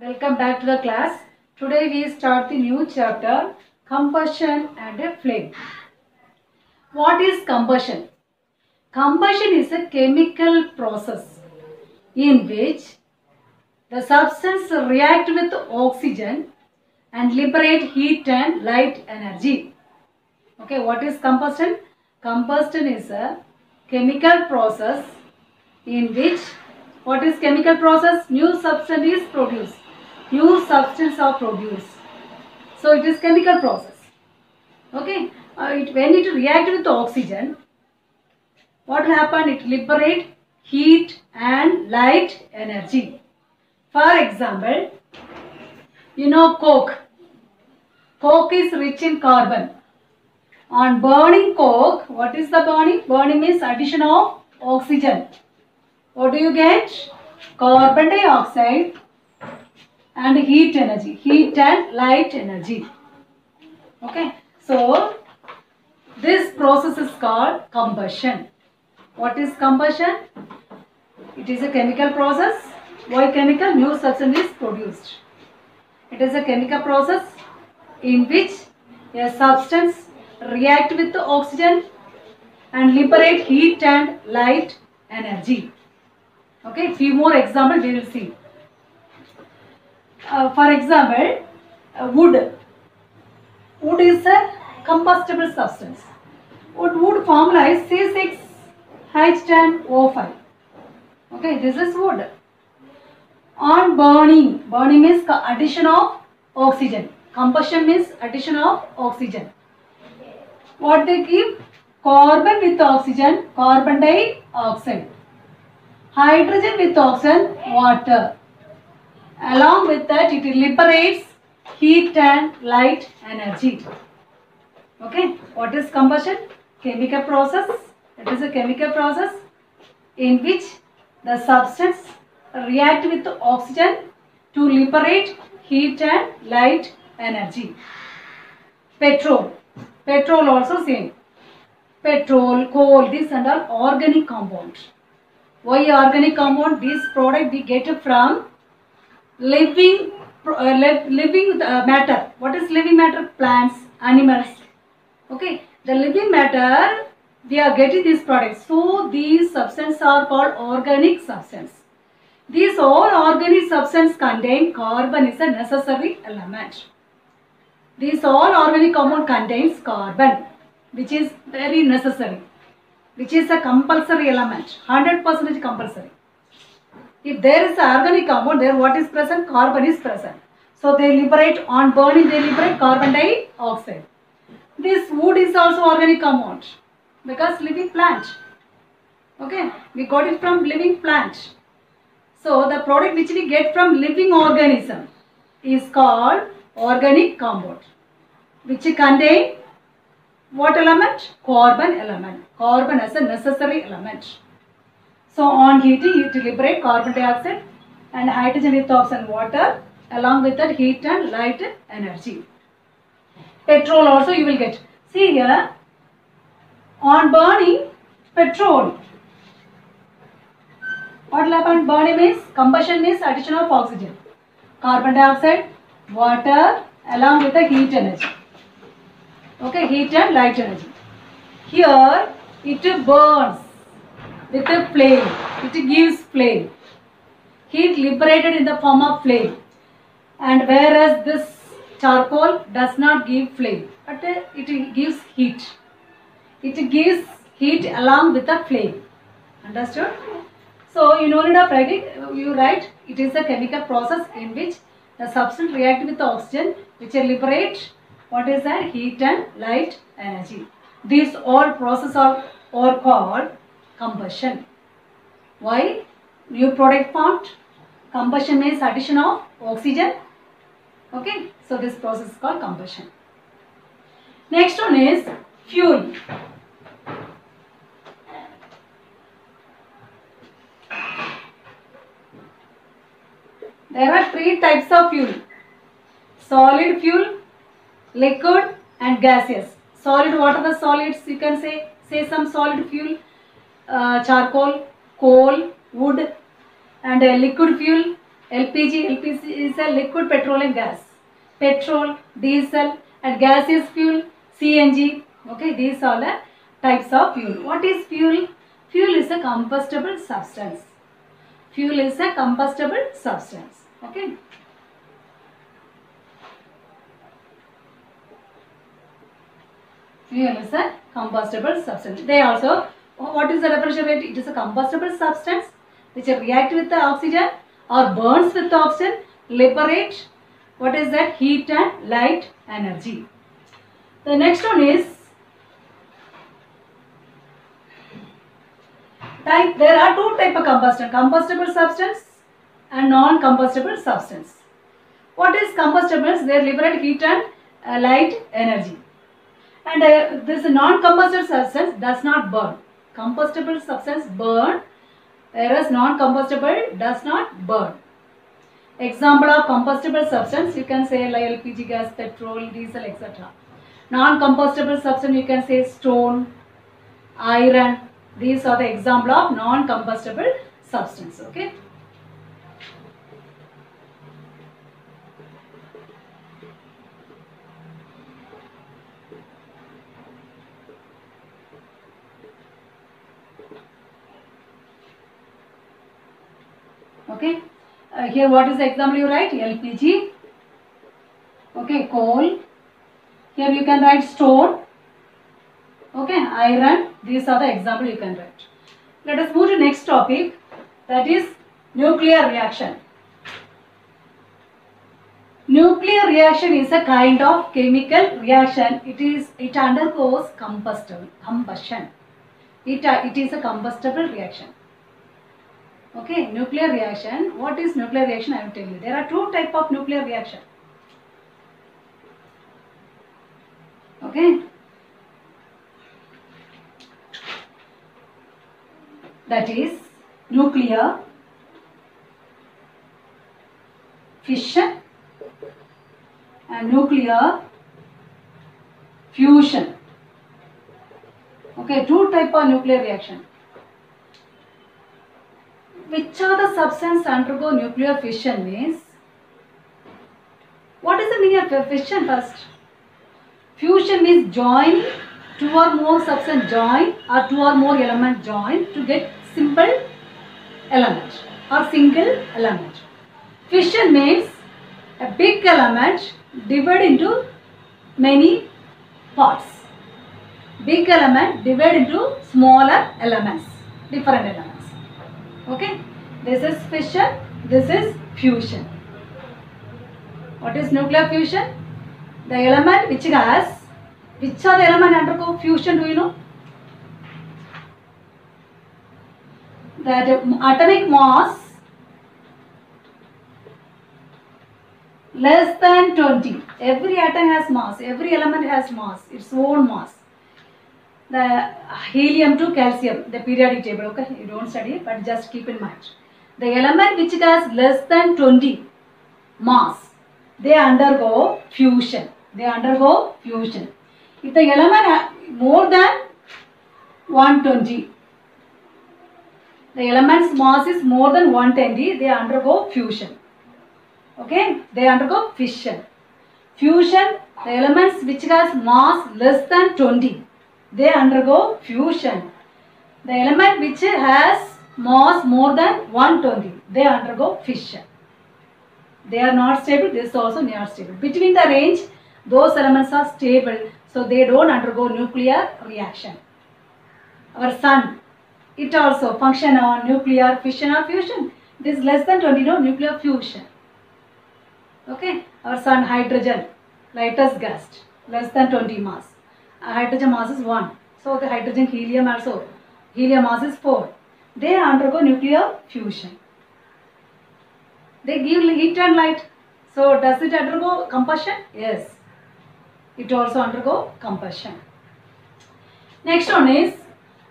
Welcome back to the class. Today we start the new chapter, combustion and a flame. What is combustion? Combustion is a chemical process in which the substance react with oxygen and liberate heat and light energy. Okay, what is combustion? Combustion is a chemical process in which, what is chemical process? New substance is produced. New substance are produced. So it is chemical process. Okay, when it react with oxygen, what will happen? It liberate heat and light energy. For example, you know coke. Coke is rich in carbon. On burning coke, what is the burning? Burning means addition of oxygen. What do you get? Carbon dioxide and heat energy, heat and light energy. Okay, so this process is called combustion. What is combustion? It is a chemical process. Why chemical? New substance is produced. It is a chemical process in which a substance react with the oxygen and liberate heat and light energy. Okay, few more examples we will see. For example, wood. Wood is a combustible substance. Wood formula is C6H10O5. Okay, this is wood. On burning, burning means addition of oxygen. Combustion means addition of oxygen. What they give? Carbon with oxygen, carbon dioxide. Hydrogen with oxygen, water. Along with that, it liberates heat and light energy. Okay, what is combustion? Chemical process. It is a chemical process in which the substance react with oxygen to liberate heat and light energy. Petrol. Petrol also same. Petrol, coal, this and all organic compound. Why organic compound? This product we get from living matter. What is living matter? Plants, animals. Okay, the living matter we are getting these products. So these substances are called organic substance. These all organic substance contain carbon is a necessary element. These all organic compound contains carbon, which is very necessary, which is a compulsory element, 100% compulsory. If there is an organic compound, there what is present? Carbon is present. So they liberate, on burning they liberate carbon dioxide. This wood is also organic compound because living plant. Okay, we got it from living plant. So the product which we get from living organism is called organic compound, which contain what element? Carbon element. Carbon as a necessary element. So on heating, it liberate carbon dioxide and hydrogen with oxygen, water, along with that heat and light energy. Petrol also you will get. See here, on burning petrol, what will happen? Burning means, combustion means addition of oxygen, carbon dioxide, water, along with the heat energy. Okay, heat and light energy. Here it burns with a flame. It gives flame. Heat liberated in the form of flame. And whereas this charcoal does not give flame, but it gives heat. It gives heat along with the flame. Understood? So you no need of writing, you write it is a chemical process in which the substance react with the oxygen, which liberate what is that? Heat and light energy. These all processes are called combustion. Why? New product formed. Combustion means addition of oxygen. Okay, so this process is called combustion. Next one is fuel. There are three types of fuel: solid fuel, liquid and gaseous. Solid, what are the solids? You can say some solid fuel, charcoal, coal, wood, and liquid fuel, LPG is a liquid petroleum gas. Petrol, diesel, and gas is fuel, CNG. Okay, these are the types of fuel. What is fuel? Fuel is a combustible substance. Fuel is a combustible substance. Okay. Fuel is a combustible substance. They also, what is the differential rate? It is a combustible substance which reacts with the oxygen or burns with the oxygen, liberate, what is that? Heat and light energy. The next one is type. There are two types of combustion: combustible substance and non-combustible substance. What is combustibles? They liberate heat and light energy. And this non-combustible substance does not burn. Combustible substance burn, whereas non-combustible does not burn. Example of combustible substance, you can say like LPG gas, petrol, diesel, etc. Non-combustible substance, you can say stone, iron. These are the example of non-combustible substance. Okay. Okay. Here what is the example you write? LPG. Okay, coal. Here you can write stone. Okay, iron. These are the example you can write. Let us move to next topic, that is nuclear reaction. Nuclear reaction is a kind of chemical reaction. It undergoes combustion. It is a combustible reaction. Okay, nuclear reaction. What is nuclear reaction? I will tell you. There are two types of nuclear reaction. Okay. That is nuclear fission and nuclear fusion. Okay, two types of nuclear reaction. Which are the substances undergo nuclear fission means? What is the meaning of fission first? Fusion means join two or more substance join or two or more element join to get simple element or single element. Fission means a big element divided into many parts. Big element divided into smaller elements, different elements. Okay, this is fission, this is fusion. What is nuclear fusion? The element which are the element undergo fusion, do you know? That atomic mass less than 20. Every atom has mass, every element has mass, its own mass. The helium to calcium, the periodic table, okay, you don't study but just keep in mind. The element which has less than 20 mass, they undergo fusion. They undergo fusion. If the element more than 120, the element's mass is more than 120, they undergo fusion. Okay, they undergo fission. Fusion, the elements which has mass less than 20, they undergo fusion. The element which has mass more than 120, they undergo fission. They are not stable, this is also not stable. Between the range, those elements are stable, so they don't undergo nuclear reaction. Our sun, it also function on nuclear fission or fusion. It is less than 20, no, nuclear fusion. Okay, our sun, hydrogen, lightest gas, less than 20 mass. Hydrogen mass is 1. So the hydrogen, helium also, helium mass is 4. They undergo nuclear fusion. They give heat and light. So does it undergo combustion? Yes. It also undergo combustion. Next one is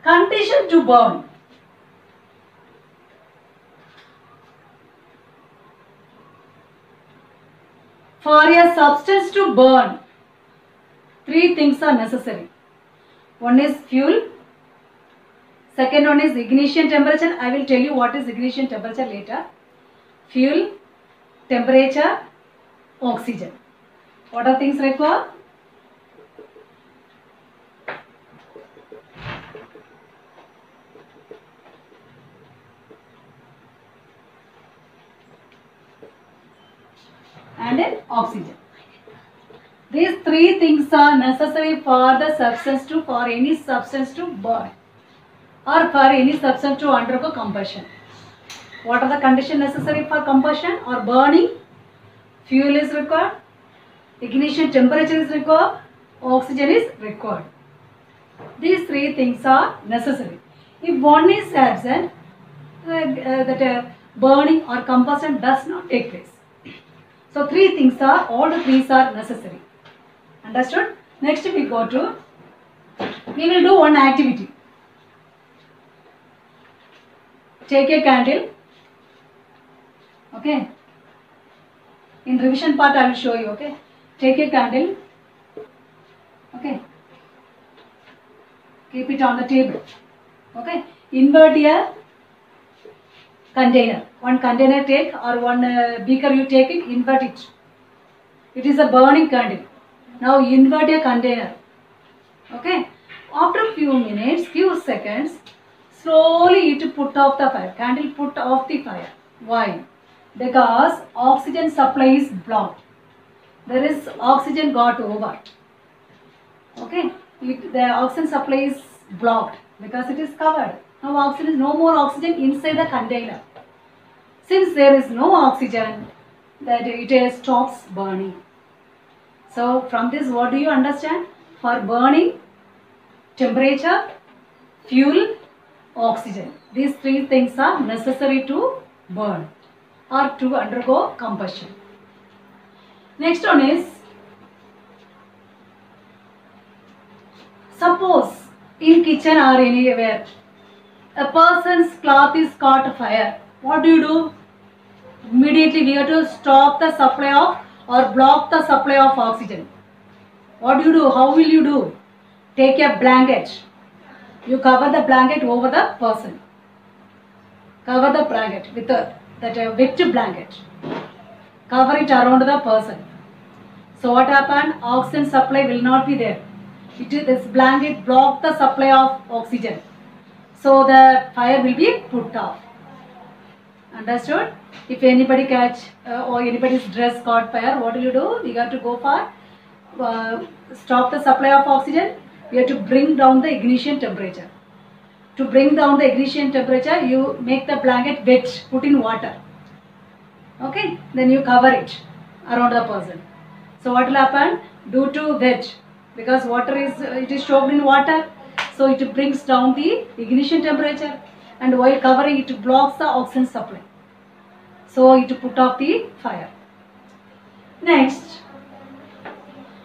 condition to burn. For a substance to burn, three things are necessary. One is fuel. Second one is ignition temperature. I will tell you what is ignition temperature later. Fuel, temperature, oxygen. What are things required? And then oxygen. These three things are necessary for the substance to, for any substance to burn or for any substance to undergo combustion. What are the conditions necessary for combustion or burning? Fuel is required, ignition temperature is required, oxygen is required. These three things are necessary. If one is absent, burning or combustion does not take place. So three things are, all the three are necessary. Understood? Next we will do one activity. Take a candle. Okay. In revision part I will show you. Okay. Take a candle. Okay. Keep it on the table. Okay. Invert a container. One container take, or one beaker you take it, invert it. It is a burning candle. Now invert a container. Okay. After few minutes, few seconds, slowly it put off the fire. Candle put off the fire. Why? Because oxygen supply is blocked. There is oxygen got over. Okay. The oxygen supply is blocked because it is covered. Now oxygen is no more oxygen inside the container. Since there is no oxygen, that it stops burning. So from this, what do you understand? For burning, temperature, fuel, oxygen. These three things are necessary to burn or to undergo combustion. Next one is, suppose in kitchen or anywhere, a person's cloth is caught fire. What do? Immediately we have to stop the supply of or block the supply of oxygen. What do? How will you do? Take a blanket. You cover the blanket over the person. Cover the blanket with that wet blanket. Cover it around the person. So what happened? Oxygen supply will not be there. This blanket block the supply of oxygen. So the fire will be put off. Understood? If anybody catch or anybody's dress caught fire, what will you do? We got to go for stop the supply of oxygen. We have to bring down the ignition temperature. To bring down the ignition temperature, you make the blanket wet, put in water. Okay? Then you cover it around the person. So what will happen? Due to wet, because water is it is soaked in water, so it brings down the ignition temperature, and while covering it blocks the oxygen supply. So it put off the fire. Next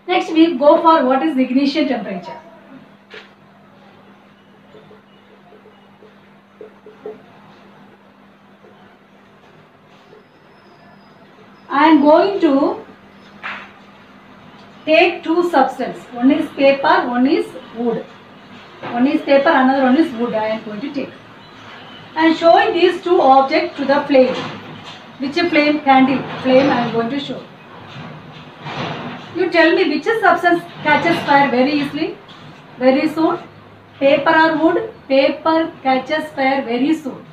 we go for what is ignition temperature. I am going to take two substances. One is paper, one is wood. One is paper, another one is wood. I am going to take. I am showing these two objects to the flame. Which flame? Candle flame I am going to show. You tell me which substance catches fire very easily, very soon? Paper or wood? Paper catches fire very soon.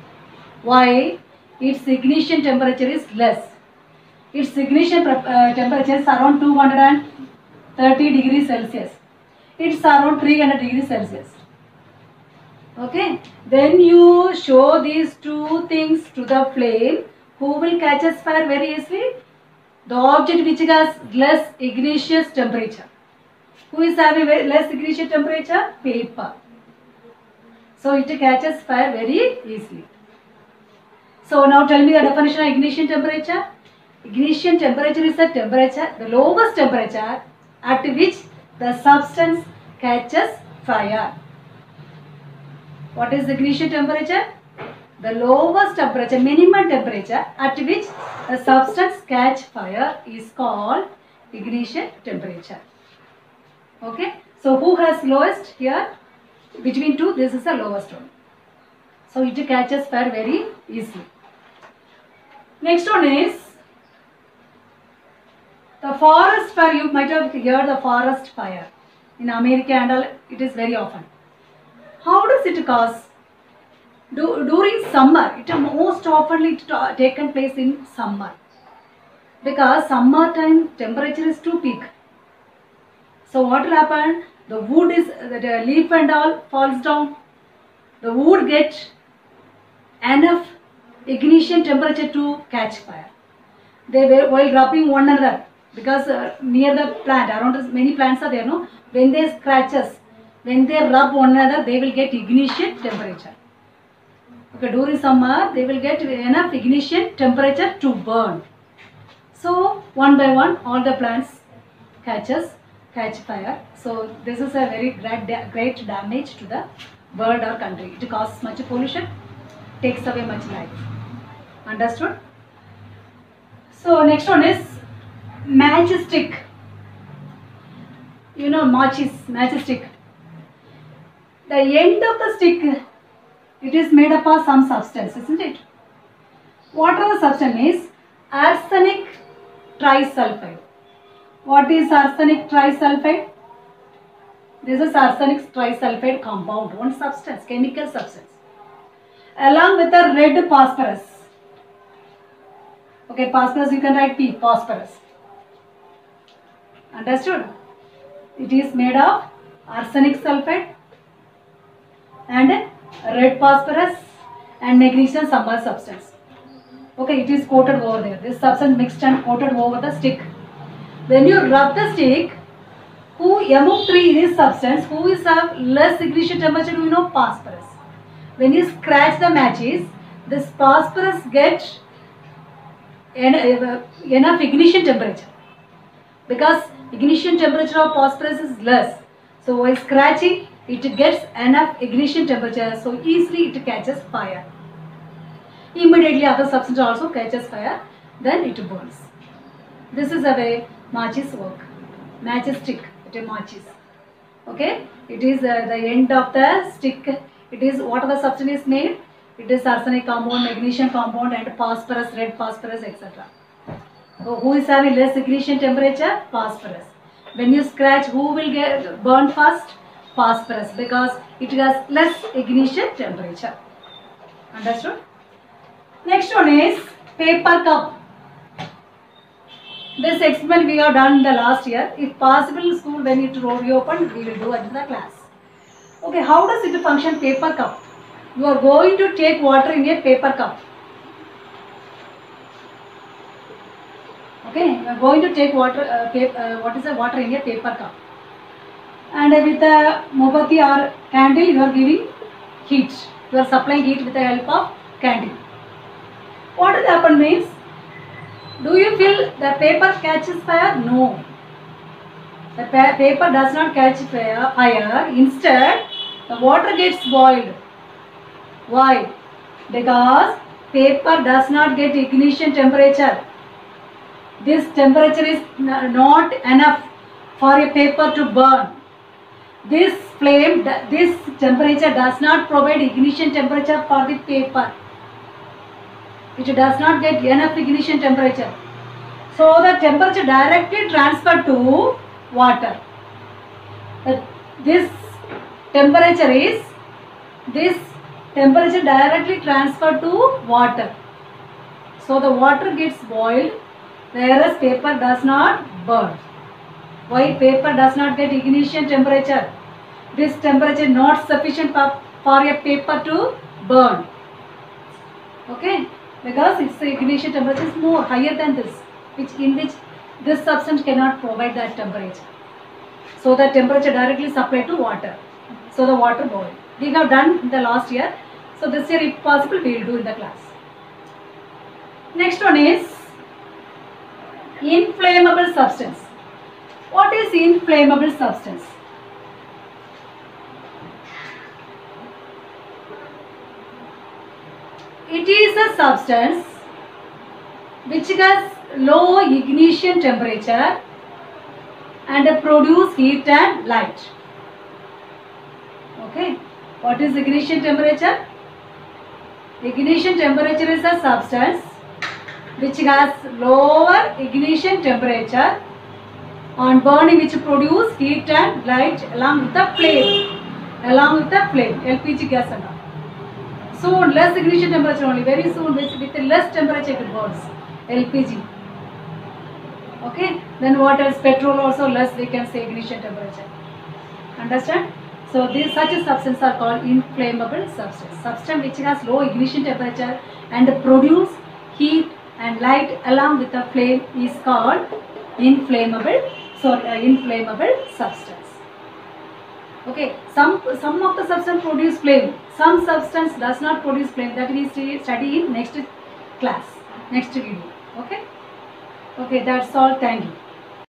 Why? Its ignition temperature is less. Its ignition temperature is around 230 degrees Celsius. It's around 300 degrees Celsius. Okay. Then you show these two things to the flame. Who will catch fire very easily? The object which has less igneous temperature. Who is having less ignition temperature? Paper. So it catches fire very easily. So now tell me the definition of ignition temperature. Ignition temperature is the temperature, the lowest temperature at which the substance catches fire. What is ignition temperature? The lowest temperature, minimum temperature at which the substance catch fire is called ignition temperature. Okay. So who has lowest here? Between two, this is the lowest one. So it catches fire very easily. Next one is The forest fire, you might have heard the forest fire. In America and all, it is very often. How does it cause? During summer, it most often taken place in summer. Because summertime temperature is too peak. So what will happen? The wood is, the leaf and all falls down. The wood gets enough ignition temperature to catch fire. They were while rubbing one another, because near the plant, around many plants are there, no? When they scratches, when they rub one another, they will get ignition temperature. Okay, during summer, they will get enough ignition temperature to burn. So one by one, all the plants catch fire. So this is a very great damage to the world or country. It causes much pollution, takes away much life. Understood? So next one is matchstick. You know matchstick. The end of the stick, it is made up of some substance, isn't it? What are the substance is? Arsenic trisulfide. What is arsenic trisulfide? This is arsenic trisulfide compound, one substance, chemical substance. Along with the red phosphorus. Okay, phosphorus you can write P, phosphorus. Understood? It is made of arsenic sulfide and red phosphorus and magnesium some other substance. Okay, it is coated over there. This substance mixed and coated over the stick. When you rub the stick, who among three this substance, who is have less ignition temperature, you know, phosphorus. When you scratch the matches, this phosphorus gets enough ignition temperature, because ignition temperature of phosphorus is less. So while scratching, it gets enough ignition temperature, so easily it catches fire. Immediately other substance also catches fire, then it burns. This is the way matches work. Matchstick, it matches. Okay, it is the end of the stick. It is what the substance is made. It is arsenic compound, magnesium compound, and phosphorus, red phosphorus, etc. So who is having less ignition temperature? Phosphorus. When you scratch, who will get burned first? Phosphorus, because it has less ignition temperature. Understood? Next one is paper cup. This experiment we have done in the last year. If possible in school, when it reopened, we will do it in the class. Okay, how does it function? Paper cup. You are going to take water in a paper cup. Okay, you are going to take water. Water in a paper cup. And with a mobati or candle, you are giving heat. You are supplying heat with the help of candle. What will happen means, do you feel the paper catches fire? No. The paper does not catch fire. Instead, the water gets boiled. Why? Because paper does not get ignition temperature. This temperature is not enough for a paper to burn. This temperature does not provide ignition temperature for the paper. It does not get enough ignition temperature. So the temperature directly transferred to water. This temperature directly transferred to water. So the water gets boiled, whereas paper does not burn. Why paper does not get ignition temperature? This temperature not sufficient for a paper to burn. Okay, because its ignition temperature is more higher than this, in which this substance cannot provide that temperature. So the temperature directly supplied to water. So the water boiled. We have done in the last year. So this year, if possible, we will do in the class. Next one is inflammable substance. What is inflammable substance? It is a substance which has low ignition temperature and produce heat and light. Okay, what is ignition temperature? Ignition temperature is a substance which has lower ignition temperature on burning which produce heat and light along with the flame. Along with the flame, LPG gas and all. Soon, less ignition temperature only. Very soon, with less temperature it burns. LPG. Okay. Then what else? Petrol also less. We can say ignition temperature. Understand? So these such a substance are called inflammable substance. Substance which has low ignition temperature and produce heat and light along with the flame is called inflammable substance. Okay, some of the substance produce flame, some substance does not produce flame. That we study in next class, next video. Okay, that's all. Thank you.